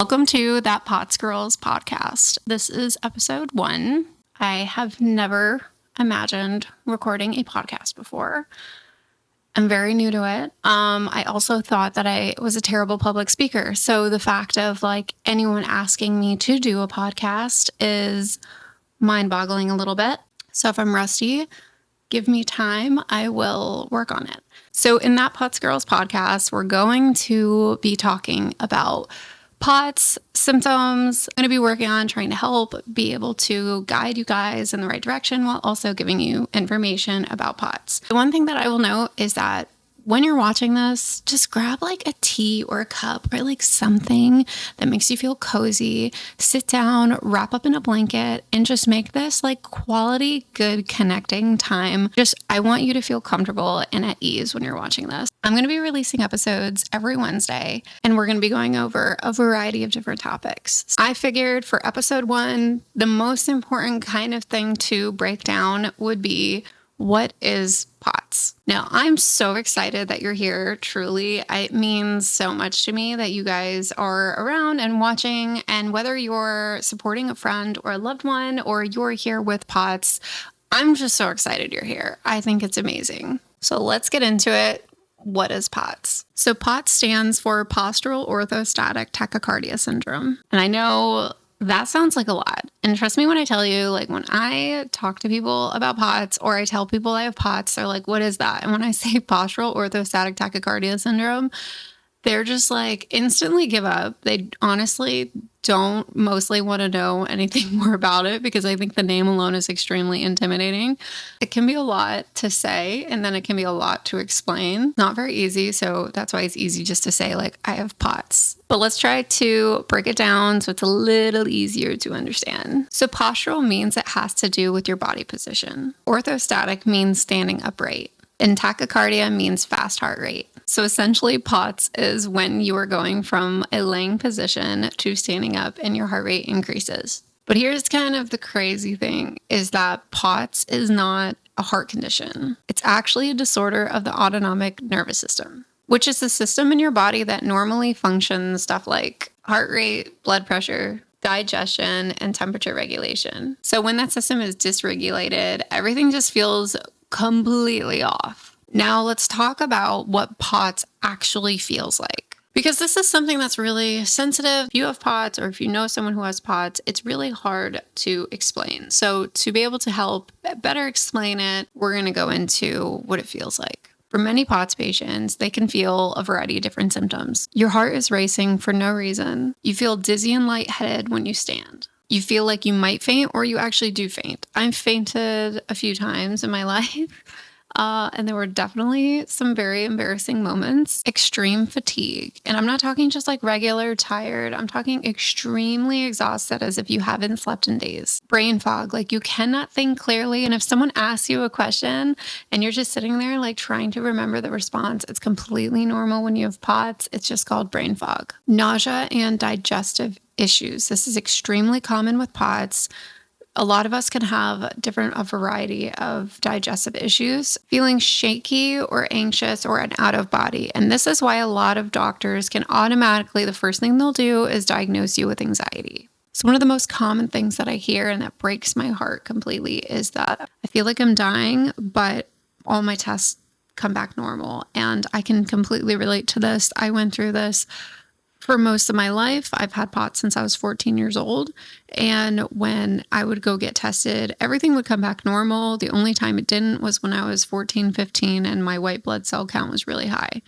Welcome to That Pots Girls podcast. This is episode 1. I have never imagined recording a podcast before. I'm very new to it. I also thought that I was a terrible public speaker. So the fact of anyone asking me to do a podcast is mind-boggling a little bit. So if I'm rusty, give me time. I will work on it. So in That Pots Girls podcast, we're going to be talking about POTS, symptoms. I'm going to be working on trying to help be able to guide you guys in the right direction while also giving you information about POTS. The one thing that I will note is that when you're watching this, just grab a tea or a cup or something that makes you feel cozy. Sit down, wrap up in a blanket, and just make this quality, good connecting time. I want you to feel comfortable and at ease when you're watching this. I'm going to be releasing episodes every Wednesday, and we're going to be going over a variety of different topics. I figured for episode 1, the most important kind of thing to break down would be, what is POTS? Now, I'm so excited that you're here. Truly, it means so much to me that you guys are around and watching. And whether you're supporting a friend or a loved one, or you're here with POTS, I'm just so excited you're here. I think it's amazing. So let's get into it. What is POTS? So POTS stands for Postural Orthostatic Tachycardia Syndrome. And I know that sounds like a lot. And trust me when I tell you, when I talk to people about POTS or I tell people I have POTS, they're like, what is that? And when I say postural orthostatic tachycardia syndrome, they're just instantly give up. They honestly don't mostly want to know anything more about it because I think the name alone is extremely intimidating. It can be a lot to say, and then it can be a lot to explain. Not very easy, so that's why it's easy just to say, I have POTS. But let's try to break it down so it's a little easier to understand. So postural means it has to do with your body position. Orthostatic means standing upright. And tachycardia means fast heart rate. So essentially, POTS is when you are going from a laying position to standing up and your heart rate increases. But here's kind of the crazy thing, is that POTS is not a heart condition. It's actually a disorder of the autonomic nervous system, which is the system in your body that normally functions stuff like heart rate, blood pressure, digestion, and temperature regulation. So when that system is dysregulated, everything just feels completely off. Now let's talk about what POTS actually feels like. Because this is something that's really sensitive. If you have POTS or if you know someone who has POTS, it's really hard to explain. So to be able to help better explain it, we're going to go into what it feels like. For many POTS patients, they can feel a variety of different symptoms. Your heart is racing for no reason. You feel dizzy and lightheaded when you stand. You feel like you might faint or you actually do faint. I've fainted a few times in my life. And there were definitely some very embarrassing moments. Extreme fatigue. And I'm not talking just regular tired. I'm talking extremely exhausted, as if you haven't slept in days. Brain fog. You cannot think clearly. And if someone asks you a question and you're just sitting there trying to remember the response, it's completely normal when you have POTS. It's just called brain fog. Nausea and digestive issues. This is extremely common with POTS. A lot of us can have a variety of digestive issues, feeling shaky or anxious or an out of body. And this is why a lot of doctors can automatically, the first thing they'll do is diagnose you with anxiety. So one of the most common things that I hear and that breaks my heart completely is that I feel like I'm dying, but all my tests come back normal. And I can completely relate to this. I went through this for most of my life. I've had POTS since I was 14 years old. And when I would go get tested, everything would come back normal. The only time it didn't was when I was 14, 15, and my white blood cell count was really high.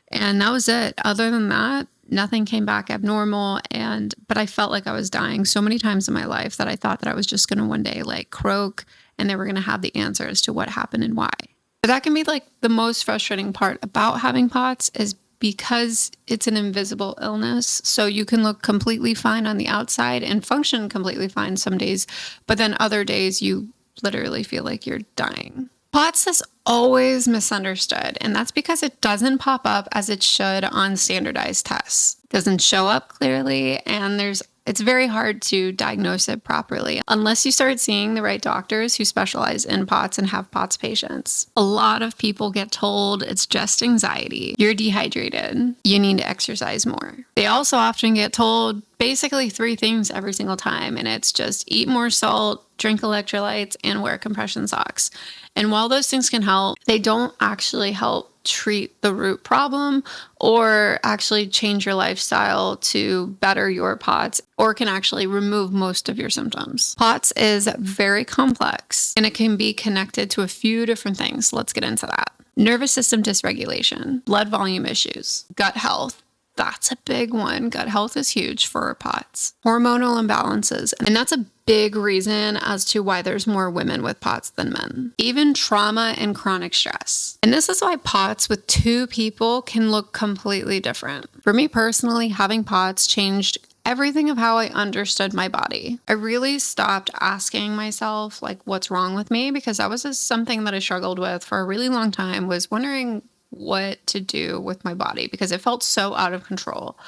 And that was it. Other than that, nothing came back abnormal. But I felt like I was dying so many times in my life that I thought that I was just going to one day croak and they were going to have the answers to what happened and why. But that can be the most frustrating part about having POTS, is because it's an invisible illness. So you can look completely fine on the outside and function completely fine some days, but then other days you literally feel like you're dying. POTS is always misunderstood, and that's because it doesn't pop up as it should on standardized tests. It doesn't show up clearly, and there's It's very hard to diagnose it properly unless you start seeing the right doctors who specialize in POTS and have POTS patients. A lot of people get told it's just anxiety. You're dehydrated. You need to exercise more. They also often get told basically 3 things every single time, and it's just eat more salt, drink electrolytes, and wear compression socks. And while those things can help, they don't actually help treat the root problem or actually change your lifestyle to better your POTS, or can actually remove most of your symptoms. POTS is very complex and it can be connected to a few different things. Let's get into that. Nervous system dysregulation, blood volume issues, gut health. That's a big one. Gut health is huge for POTS. Hormonal imbalances. And that's a big reason as to why there's more women with POTS than men. Even trauma and chronic stress. And this is why POTS with 2 people can look completely different. For me personally, having POTS changed everything of how I understood my body. I really stopped asking myself, like, what's wrong with me? Because that was just something that I struggled with for a really long time, was wondering what to do with my body because it felt so out of control.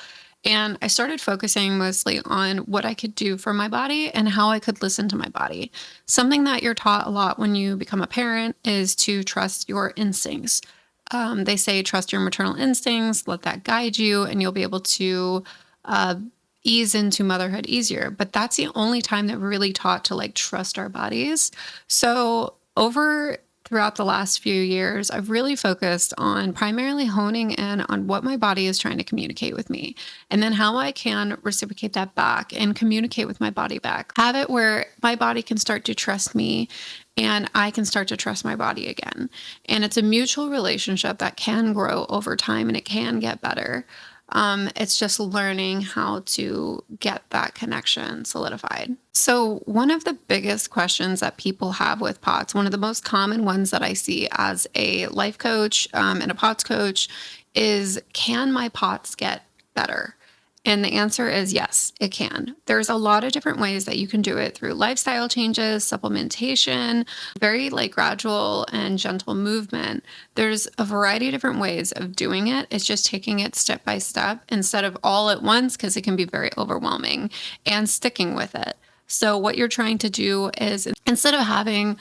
And I started focusing mostly on what I could do for my body and how I could listen to my body. Something that you're taught a lot when you become a parent is to trust your instincts. They say trust your maternal instincts, let that guide you, and you'll be able to ease into motherhood easier. But that's the only time that we're really taught to like trust our bodies. So throughout the last few years, I've really focused on primarily honing in on what my body is trying to communicate with me, and then how I can reciprocate that back and communicate with my body back. Have it where my body can start to trust me and I can start to trust my body again. And it's a mutual relationship that can grow over time and it can get better. It's just learning how to get that connection solidified. So one of the biggest questions that people have with POTS, one of the most common ones that I see as a life coach and a POTS coach is, can my POTS get better? And the answer is yes, it can. There's a lot of different ways that you can do it through lifestyle changes, supplementation, very like gradual and gentle movement. There's a variety of different ways of doing it. It's just taking it step by step instead of all at once, because it can be very overwhelming, and sticking with it. So what you're trying to do is, instead of having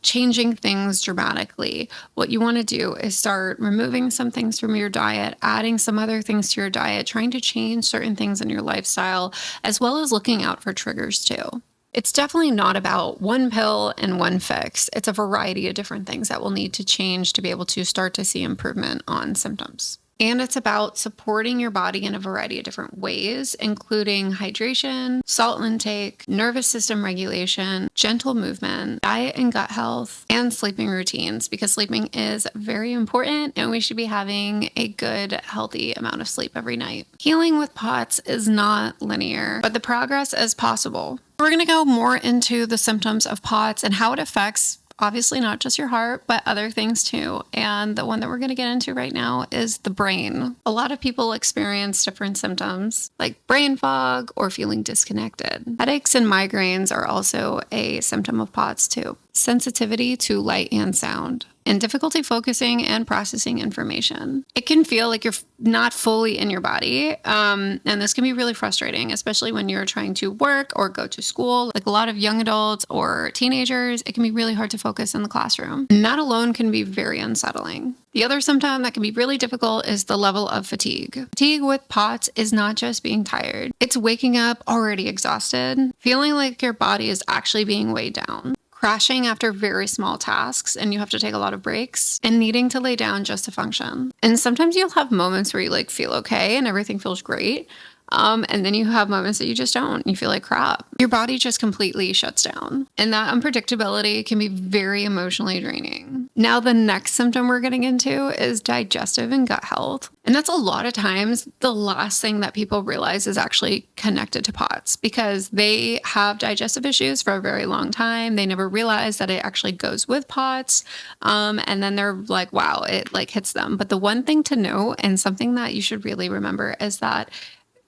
changing things dramatically, what you want to do is start removing some things from your diet, adding some other things to your diet, trying to change certain things in your lifestyle, as well as looking out for triggers too. It's definitely not about one pill and one fix. It's a variety of different things that will need to change to be able to start to see improvement on symptoms. And it's about supporting your body in a variety of different ways, including hydration, salt intake, nervous system regulation, gentle movement, diet and gut health, and sleeping routines, because sleeping is very important and we should be having a good, healthy amount of sleep every night. Healing with POTS is not linear, but the progress is possible. We're going to go more into the symptoms of POTS and how it affects obviously not just your heart, but other things too. And the one that we're going to get into right now is the brain. A lot of people experience different symptoms like brain fog or feeling disconnected. Headaches and migraines are also a symptom of POTS too. Sensitivity to light and sound, and difficulty focusing and processing information. It can feel like you're not fully in your body, and this can be really frustrating, especially when you're trying to work or go to school. Like a lot of young adults or teenagers, it can be really hard to focus in the classroom. And that alone can be very unsettling. The other symptom that can be really difficult is the level of fatigue. Fatigue with POTS is not just being tired. It's waking up already exhausted, feeling like your body is actually being weighed down, crashing after very small tasks and you have to take a lot of breaks, and needing to lay down just to function. And sometimes you'll have moments where you like feel okay and everything feels great. And then you have moments that you just don't. You feel like crap. Your body just completely shuts down. And that unpredictability can be very emotionally draining. Now, the next symptom we're getting into is digestive and gut health. And that's a lot of times the last thing that people realize is actually connected to POTS, because they have digestive issues for a very long time. They never realize that it actually goes with POTS. And then they're like, wow, it like hits them. But the one thing to know, and something that you should really remember, is that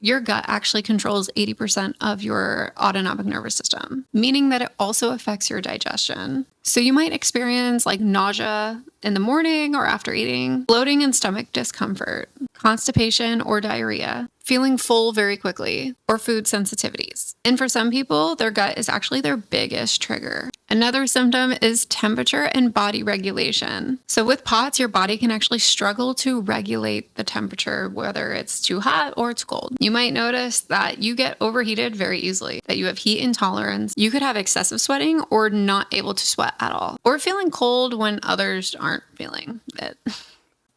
Your gut actually controls 80% of your autonomic nervous system, meaning that it also affects your digestion. So you might experience like nausea in the morning or after eating, bloating and stomach discomfort, constipation or diarrhea, feeling full very quickly, or food sensitivities. And for some people, their gut is actually their biggest trigger. Another symptom is temperature and body regulation. So with POTS, your body can actually struggle to regulate the temperature, whether it's too hot or it's cold. You might notice that you get overheated very easily, that you have heat intolerance. You could have excessive sweating or not able to sweat at all, or feeling cold when others aren't feeling it.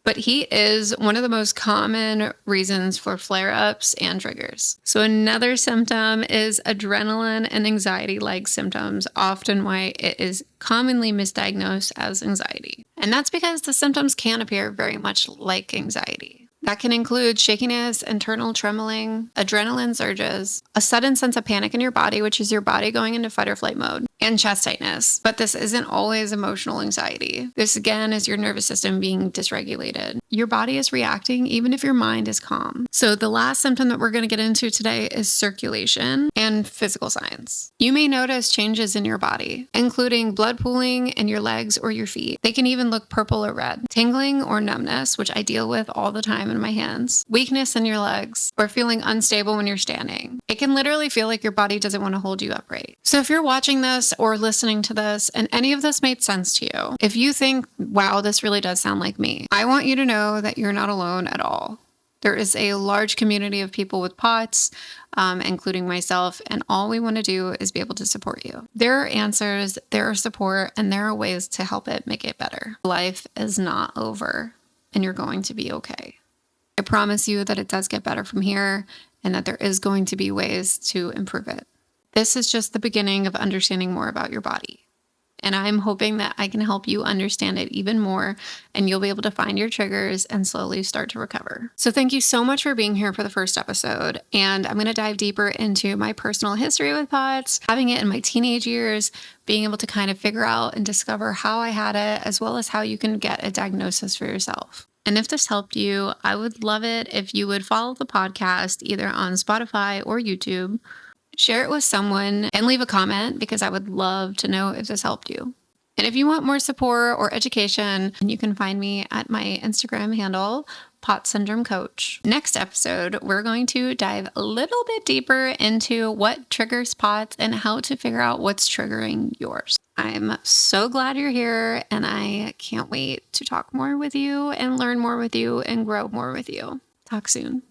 But heat is one of the most common reasons for flare-ups and triggers. So another symptom is adrenaline and anxiety-like symptoms, often why it is commonly misdiagnosed as anxiety. And that's because the symptoms can appear very much like anxiety. That can include shakiness, internal trembling, adrenaline surges, a sudden sense of panic in your body, which is your body going into fight or flight mode, and chest tightness. But this isn't always emotional anxiety. This again is your nervous system being dysregulated. Your body is reacting even if your mind is calm. So the last symptom that we're going to get into today is circulation and physical signs. You may notice changes in your body, including blood pooling in your legs or your feet. They can even look purple or red, tingling or numbness, which I deal with all the time in my hands, weakness in your legs, or feeling unstable when you're standing. It can literally feel like your body doesn't want to hold you upright. So if you're watching this or listening to this and any of this made sense to you, if you think, wow, this really does sound like me, I want you to know that you're not alone at all. There is a large community of people with POTS, including myself, and all we want to do is be able to support you. There are answers, there are support, and there are ways to help it make it better. Life is not over, and you're going to be okay. I promise you that it does get better from here and that there is going to be ways to improve it. This is just the beginning of understanding more about your body. And I'm hoping that I can help you understand it even more and you'll be able to find your triggers and slowly start to recover. So thank you so much for being here for the first episode. And I'm going to dive deeper into my personal history with POTS, having it in my teenage years, being able to kind of figure out and discover how I had it, as well as how you can get a diagnosis for yourself. And if this helped you, I would love it if you would follow the podcast either on Spotify or YouTube, share it with someone, and leave a comment because I would love to know if this helped you. And if you want more support or education, you can find me at my Instagram handle, POTS Syndrome Coach. Next episode, we're going to dive a little bit deeper into what triggers POTS and how to figure out what's triggering yours. I'm so glad you're here, and I can't wait to talk more with you and learn more with you and grow more with you. Talk soon.